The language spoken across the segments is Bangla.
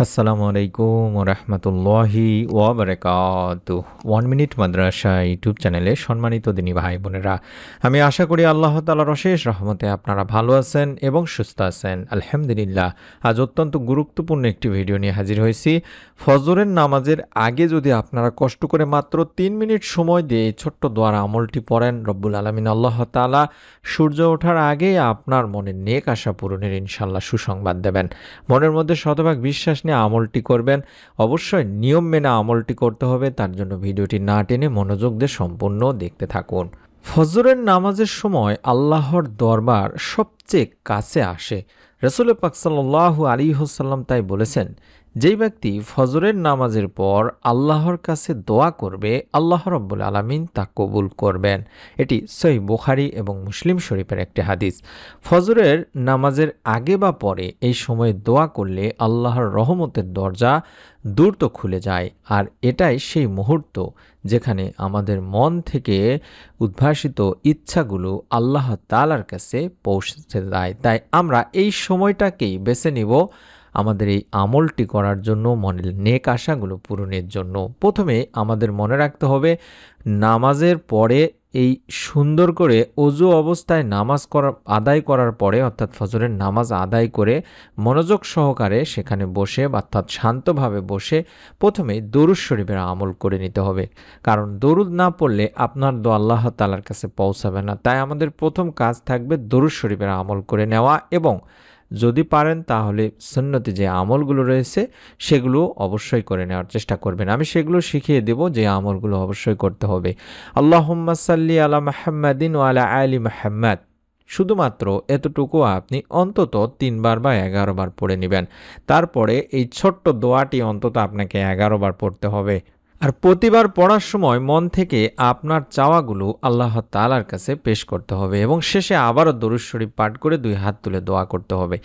আসসালামু আলাইকুম ওয়া রাহমাতুল্লাহি ওয়া বারাকাতুহু। 1 মিনিট মাদ্রাসা ইউটিউব চ্যানেলে সম্মানিত দিনী ভাই বোনেরা, আমি আশা করি আল্লাহ তাআলার অশেষ রহমতে আপনারা ভালো আছেন এবং সুস্থ আছেন। আলহামদুলিল্লাহ। আজ অত্যন্ত গুরুত্বপূর্ণ একটি ভিডিও নিয়ে হাজির হয়েছি। ফজরের নামাজের আগে যদি আপনারা কষ্ট করে মাত্র 3 মিনিট সময় দিয়ে এই ছোট্ট দোয়ার আমলটি পড়েন, রব্বুল আলামিন আল্লাহ তাআলা সূর্য ওঠার আগেই আপনার মনের নেক আশা পূরণের ইনশাআল্লাহ সুসংবাদ দেবেন। মনের মধ্যে শতভাগ বিশ্বাস নিয়ে আমলটি করবেন। অবশ্যই নিয়ম মেনে আমলটি করতে হবে, তার জন্য ভিডিওটি না টেনে মনোযোগ দিয়ে সম্পূর্ণ দেখতে থাকুন। ফজরের নামাজের সময় আল্লাহর দরবার সবচেয়ে কাছে আসে। রাসূল পাক সাল্লাল্লাহু আলাইহি ওয়াসাল্লাম তাই বলেছেন, যেই ব্যক্তি ফজরের নামাজের পর আল্লাহর কাছে দোয়া করবে, আল্লাহ রাব্বুল আলামিন তা কবুল করবেন। এটি সহিহ বুখারী এবং মুসলিম শরীফের একটি হাদিস। ফজরের নামাজের আগে বা পরে এই সময়ে দোয়া করলে আল্লাহর রহমতের দরজা দ্রুত খুলে যায়, আর এটাই সেই মুহূর্ত যেখানে আমাদের মন থেকে উদ্ভাসিত ইচ্ছাগুলো আল্লাহ তাআলার কাছে পৌঁছে যায়। তাই আমরা এই সময়টাকেই বেছে নিব আমাদের এই আমলটি করার জন্য, মনের নেক আশাগুলো পূরণের জন্য। প্রথমে আমাদের মনে রাখতে হবে, নামাজের পরে এই সুন্দর করে অজু অবস্থায় নামাজ আদায় করার পরে, অর্থাৎ ফজরের নামাজ আদায় করে মনোযোগ সহকারে সেখানে বসে, অর্থাৎ শান্তভাবে বসে প্রথমে দরুদ শরীফের আমল করে নিতে হবে। কারণ দরুদ না পড়লে আপনার দোয়া আল্লাহ তাআলার কাছে পৌঁছাবে না। তাই আমাদের প্রথম কাজ থাকবে দরুদ শরীফের আমল করে নেওয়া, এবং যদি পারেন তাহলে সুন্নতি যে আমলগুলো রয়েছে সেগুলো অবশ্যই করে নেওয়ার চেষ্টা করবেন। আমি সেগুলো শিখিয়ে দেব যে আমলগুলো অবশ্যই করতে হবে। আল্লাহুম্মা সাল্লি আলা মুহাম্মাদিন ওয়া আলা আলি মুহাম্মাদ, শুধুমাত্র এতটুকু আপনি অন্তত 3 বার বা 11 বার পড়ে নেবেন। তারপরে এই ছোট্ট দোয়াটি অন্তত আপনাকে 11 বার পড়তে হবে। আর প্রতিবার পড়ার সময় মন থেকে আপনার চাওয়াগুলো আল্লাহ তাআলার কাছে পেশ করতে হবে, এবং শেষে আবারও দরুদ শরীফ পাঠ করে 2 হাত তুলে দোয়া করতে হবে।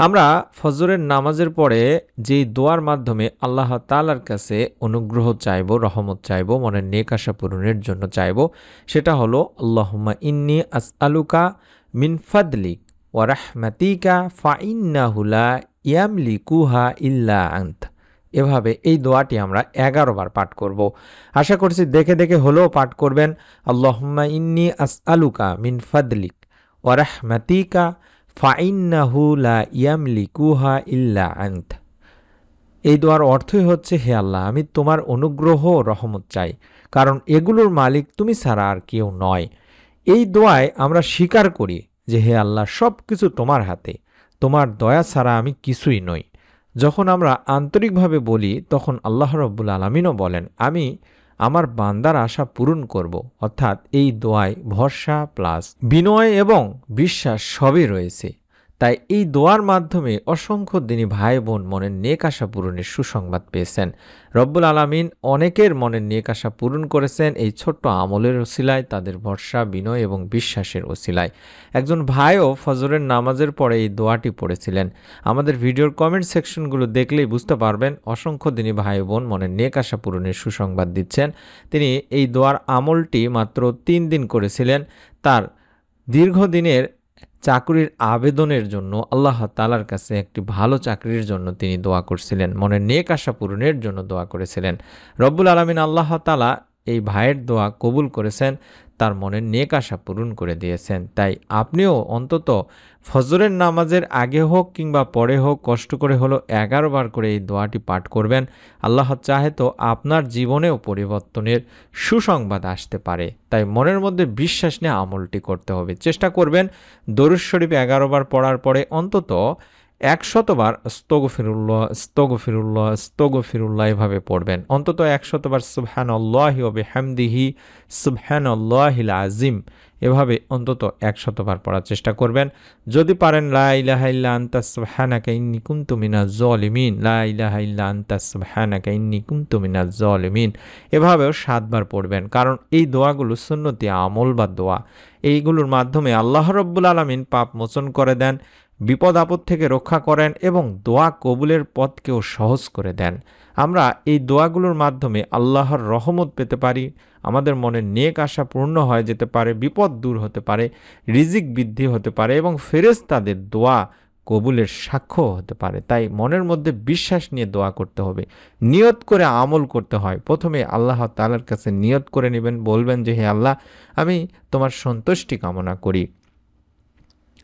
আমরা ফজরের নামাজের পরে যেই দোয়ার মাধ্যমে আল্লাহ তাআলার কাছে অনুগ্রহ চাইব, রহমত চাইব, মনের নেক আশা পূরণের জন্য চাইব, সেটা হলো আল্লাহুম্মা ইন্নী আসআলুকা মিন ফাদলিক ওয়া রাহমাতিকা ফাইন্নাহু লা ইয়ামলিকুহা ইল্লা আনতা। এভাবে এই দোয়াটি আমরা 11 বার পাঠ করব। আশা করছি দেখে দেখে হলেও পাঠ করবেন। আল্লাহুম্মা ইন্নী আসআলুকা মিন ফাদলিক ওয়া রাহমাতিকা ফাইন্নাহু লা ইয়ামলিকুহা ইল্লা আনতা। এই দোয়ার অর্থই হচ্ছে, হে আল্লাহ, আমি তোমার অনুগ্রহ ও রহমত চাই, কারণ এগুলোর মালিক তুমি ছাড়া আর কেউ নয়। এই দোয়ায় আমরা স্বীকার করি যে হে আল্লাহ, সব কিছু তোমার হাতে, তোমার দয়া ছাড়া আমি কিছুই নই। যখন আমরা আন্তরিকভাবে বলি তখন আল্লাহ রাব্বুল আলামিনও বলেন, আমি আমার বান্দার আশা পূরণ করব। অর্থাৎ এই দোয়ায় ভরসা প্লাস বিনয় এবং বিশ্বাস সবই রয়েছে। তাই এই দোয়ার মাধ্যমে অসংখ্য দিনী ভাই বোন মনের নেক আশা পূরণের সুসংবাদ পেয়েছেন। রব্বুল আলামিন অনেকের মনের নেক আশা পূরণ করেছেন এই ছোট্ট আমলের ওসিলায়, তাদের ভরসা, বিনয় এবং বিশ্বাসের ওসিলায়। একজন ভাইও ফজরের নামাজের পরে এই দোয়াটি পড়েছিলেন। আমাদের ভিডিওর কমেন্ট সেকশনগুলো দেখলেই বুঝতে পারবেন অসংখ্য দিনী ভাই বোন মনের নেক আশা পূরণের সুসংবাদ দিচ্ছেন। তিনি এই দোয়ার আমলটি মাত্র 3 দিন করেছিলেন। তার দীর্ঘদিনের চাকরির আবেদনের জন্য আল্লাহ তাআলার কাছে একটি ভালো চাকরির জন্য তিনি দোয়া করছিলেন, মনের নেক আশা পূরণের জন্য দোয়া করেছিলেন। রব্বুল আলামিন আল্লাহ তাআলা এই ভাইয়ের দোয়া কবুল করেছেন, তার মনের নেক আশা পূরণ করে দিয়েছেন। তাই আপনিও অন্তত ফজরের নামাজের আগে হোক কিংবা পরে হোক কষ্ট করে হলো 11 বার করে এই দোয়াটি পাঠ করবেন। আল্লাহ চাহে তো আপনার জীবনেও পরিবর্তনের সুসংবাদ আসতে পারে। তাই মনের মধ্যে বিশ্বাস নিয়ে আমলটি করতে হবে। চেষ্টা করবেন দরুদ শরীফ 11 বার পড়ার পরে অন্তত 100 বার আস্তাগফিরুল্লাহ আস্তাগফিরুল্লাহ আস্তাগফিরুল্লাহ এভাবে পড়বেন। অন্তত 100 বার সুবহানাল্লাহি ওয়া বিহামদিহি সুবহানাল্লাহিল আযীম এভাবে অন্তত 100 বার পড়ার চেষ্টা করবেন। যদি পারেন লা ইলাহা ইল্লা আনতা সুবহানাকা ইন্নী কুনতু মিনাজ জালিমিন, লা ইলাহা ইল্লা আনতা সুবহানাকা ইন্নী কুনতু মিনাজ জালিমিন এভাবেও 7 বার পড়বেন। কারণ এই দোয়াগুলো সুন্নতি আমল বা দোয়া, এইগুলোর মাধ্যমে আল্লাহ রাব্বুল আলামিন পাপ মোচন করে দেন, বিপদ আপদ থেকে রক্ষা করেন এবং দোয়া কবুলের পথকেও সহজ করে দেন। আমরা এই দোয়াগুলোর মাধ্যমে আল্লাহর রহমত পেতে পারি, আমাদের মনের নেক আশা পূর্ণ হয়ে যেতে পারে, বিপদ দূর হতে পারে, রিজিক বৃদ্ধি হতে পারে এবং ফেরেশতাদের দোয়া কবুলের সাক্ষ্য হতে পারে। তাই মনের মধ্যে বিশ্বাস নিয়ে দোয়া করতে হবে, নিয়ত করে আমল করতে হয়। প্রথমে আল্লাহ তাআলার কাছে নিয়ত করে নেবেন, বলবেন যে হে আল্লাহ, আমি তোমার সন্তুষ্টি কামনা করি,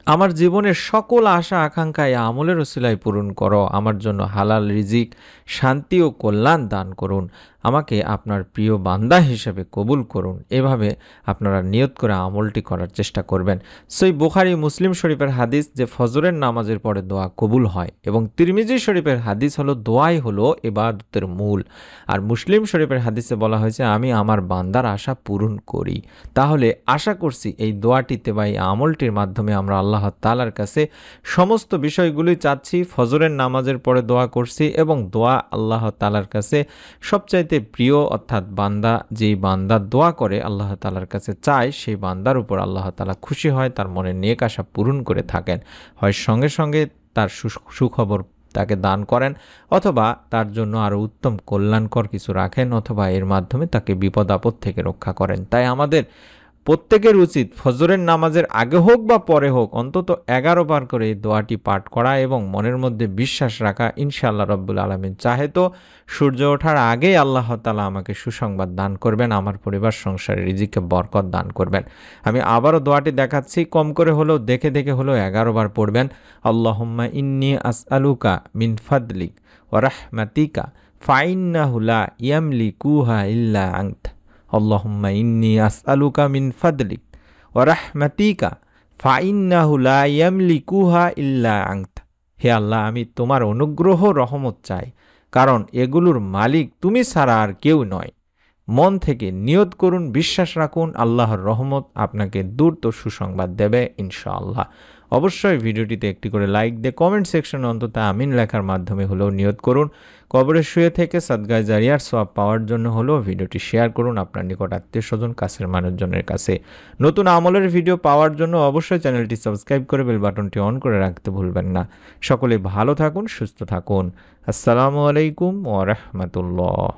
আমার জীবনের সকল আশা আকাঙ্ক্ষা এই আমলের ওসিলায় পূরণ করো, আমার জন্য হালাল রিজিক, শান্তি ও কল্যাণ দান করুন, আমাকে আপনার প্রিয় বান্দা হিসেবে কবুল করুন। এভাবে আপনারা নিয়ত করে আমলটি করার চেষ্টা করবেন। সই বুখারী মুসলিম শরীফের হাদিস যে ফজরের নামাজের পরে দোয়া কবুল হয়, এবং তিরমিজি শরীফের হাদিস হলো দোয়াই হলো ইবাদতের মূল। আর মুসলিম শরীফের হাদিসে বলা হয়েছে আমি আমার বান্দার আশা পূরণ করি। তাহলে আশা করছি এই দোয়াটিতে বা এই আমলটির মাধ্যমে আমরা আল্লাহ তাআলার কাছে সমস্ত বিষয়গুলি চাচ্ছি, ফজরের নামাজের পরে দোয়া করছি, এবং দোয়া আল্লাহ তাআলার কাছে সবচাইতে প্রিয়, অর্থাৎ বান্দা যেই বান্দা দোয়া করে আল্লাহ তাআলার কাছে চায়, সেই বান্দার উপর আল্লাহ তাআলা খুশি হয়, তার মনের নেক আশা পূরণ করে থাকেন। হয় সঙ্গে সঙ্গে তার সুখবর তাকে দান করেন, অথবা তার জন্য আরও উত্তম কল্যাণকর কিছু রাখেন, অথবা এর মাধ্যমে তাকে বিপদ আপদ থেকে রক্ষা করেন। তাই আমাদের প্রত্যেকের উচিত ফজরের নামাজের আগে হোক বা পরে হোক অন্তত 11 বার করে এই দোয়াটি পাঠ করা এবং মনের মধ্যে বিশ্বাস রাখা, ইনশাআল্লাহ রব্বুল আলামিন চাহে তো সূর্য ওঠার আগেই আল্লাহ তাআলা আমাকে সুসংবাদ দান করবেন, আমার পরিবার সংসারে রিজিকে বরকত দান করবেন। আমি আবারও দোয়াটি দেখাচ্ছি, কম করে হলেও দেখে দেখে হলেও 11 বার পড়বেন। আল্লাহুম্মা ইন্নী আসআলুকা মিন ফাদলিক ওয়া রাহমাতিকা ফাইন্নাহু লা ইয়ামলিকুহা ইল্লা আনত। আল্লাহুম্মা ইন্নী আসআলুকা মিন ফাদলিক ওয়া রাহমাতিকা ফাইন্নাহু লা ইয়ামলিকুহা ইল্লা আনত। হে আল্লাহ, আমি তোমার অনুগ্রহ রহমত চাই, কারণ এগুলোর মালিক তুমি ছাড়া আর কেউ নয়। মন থেকে নিয়ত করুন, বিশ্বাস রাখুন, আল্লাহর রহমত আপনাকে দ্রুত সুসংবাদ দেবে ইনশাআল্লাহ। অবশ্যই ভিডিওটিতে একটি করে লাইক দিয়ে কমেন্ট সেকশনে অন্তত আমিন লেখার মাধ্যমে হলেও নিয়ত করুন। কবরে শুয়ে থেকে সাদগায়ে জারিয়ার সওয়াব পাওয়ার জন্য হলেও ভিডিওটি শেয়ার করুন আপনার নিকট আত্মীয় স্বজন, কাছের মানুষজনের কাছে। নতুন আমলের ভিডিও পাওয়ার জন্য অবশ্যই চ্যানেলটি সাবস্ক্রাইব করে বেল বাটনটি অন করে রাখতে ভুলবেন না। সকলে ভালো থাকুন, সুস্থ থাকুন। আসসালামু আলাইকুম ওয়া রাহমাতুল্লাহ।